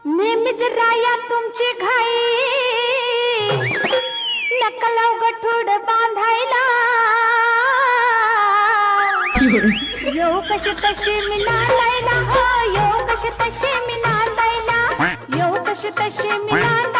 नेहमीच राया तुमची घाई नकलव गठुड बांधायला येऊ कशी तशी मी नांदायला हो येऊ कशी तशी मी नांदायला येऊ कशी तशी मी नांदायला